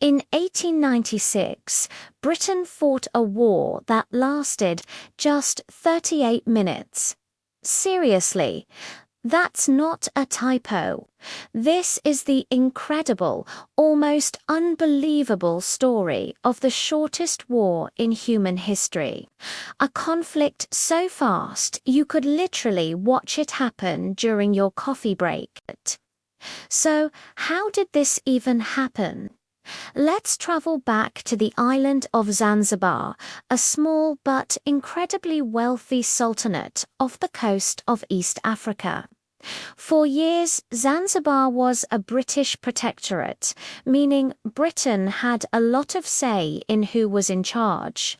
In 1896, Britain fought a war that lasted just 38 minutes. Seriously, that's not a typo. This is the incredible, almost unbelievable story of the shortest war in human history. A conflict so fast you could literally watch it happen during your coffee break. So, how did this even happen? Let's travel back to the island of Zanzibar, a small but incredibly wealthy sultanate off the coast of East Africa. For years, Zanzibar was a British protectorate, meaning Britain had a lot of say in who was in charge.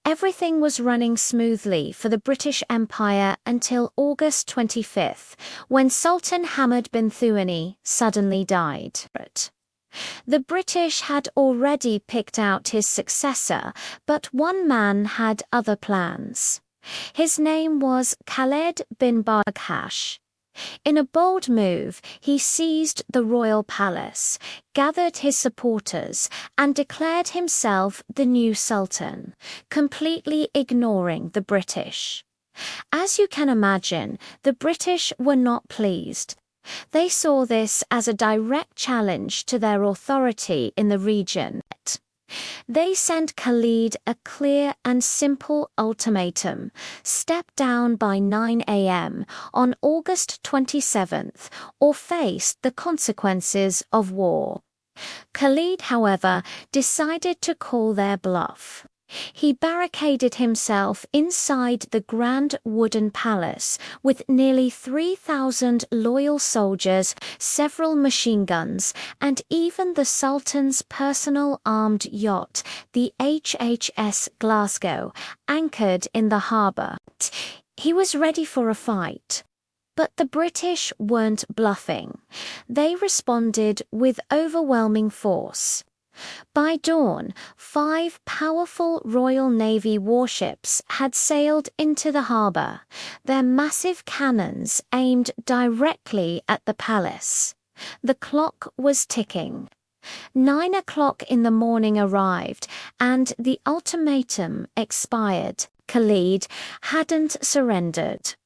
Everything was running smoothly for the British Empire until August 25th, when Sultan Hamad bin Thuwaini suddenly died. The British had already picked out his successor, but one man had other plans. His name was Khalid bin Barghash. In a bold move, he seized the royal palace, gathered his supporters, and declared himself the new sultan, completely ignoring the British. As you can imagine, the British were not pleased. They saw this as a direct challenge to their authority in the region. They sent Khalid a clear and simple ultimatum: step down by 9 a.m. on August 27th or face the consequences of war. Khalid, however, decided to call their bluff. He barricaded himself inside the grand wooden palace with nearly 3,000 loyal soldiers, several machine guns, and even the Sultan's personal armed yacht, the HHS Glasgow, anchored in the harbour. He was ready for a fight. But the British weren't bluffing. They responded with overwhelming force. By dawn, 5 powerful Royal Navy warships had sailed into the harbour, their massive cannons aimed directly at the palace. The clock was ticking. 9 o'clock in the morning arrived, and the ultimatum expired. Khalid hadn't surrendered.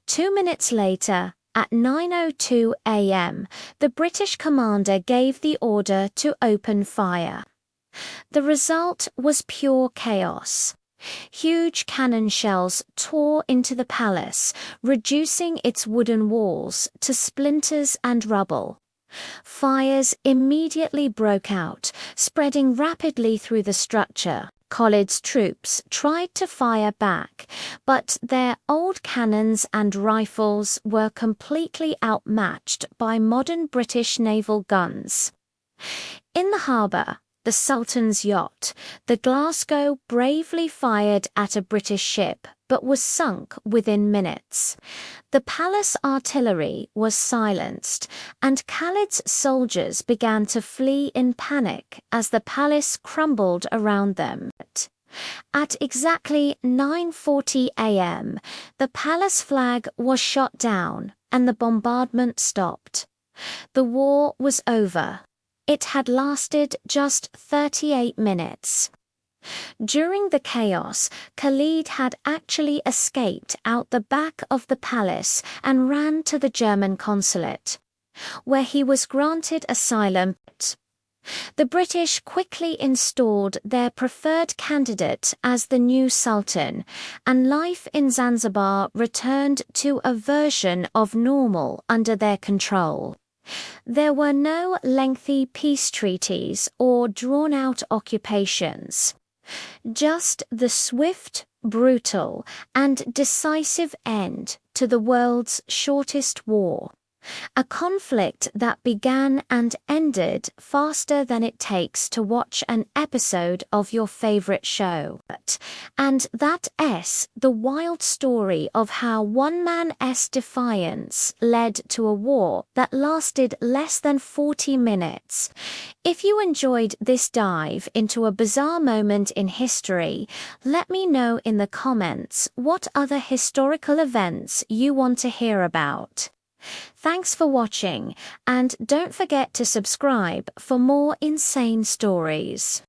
2 minutes later, at 9:02 a.m., the British commander gave the order to open fire. The result was pure chaos. Huge cannon shells tore into the palace, reducing its wooden walls to splinters and rubble. Fires immediately broke out, spreading rapidly through the structure. Khalid's troops tried to fire back, but their old cannons and rifles were completely outmatched by modern British naval guns. In the harbour, the Sultan's yacht, the Glasgow, bravely fired at a British ship, but was sunk within minutes. The palace artillery was silenced, and Khalid's soldiers began to flee in panic as the palace crumbled around them. At exactly 9:40 a.m., the palace flag was shot down and the bombardment stopped. The war was over. It had lasted just 38 minutes. During the chaos, Khalid had actually escaped out the back of the palace and ran to the German consulate, where he was granted asylum. The British quickly installed their preferred candidate as the new sultan, and life in Zanzibar returned to a version of normal under their control. There were no lengthy peace treaties or drawn-out occupations. Just the swift, brutal, and decisive end to the world's shortest war. A conflict that began and ended faster than it takes to watch an episode of your favorite show. And that the wild story of how one man's defiance led to a war that lasted less than 40 minutes. If you enjoyed this dive into a bizarre moment in history, let me know in the comments what other historical events you want to hear about. Thanks for watching, and don't forget to subscribe for more insane stories.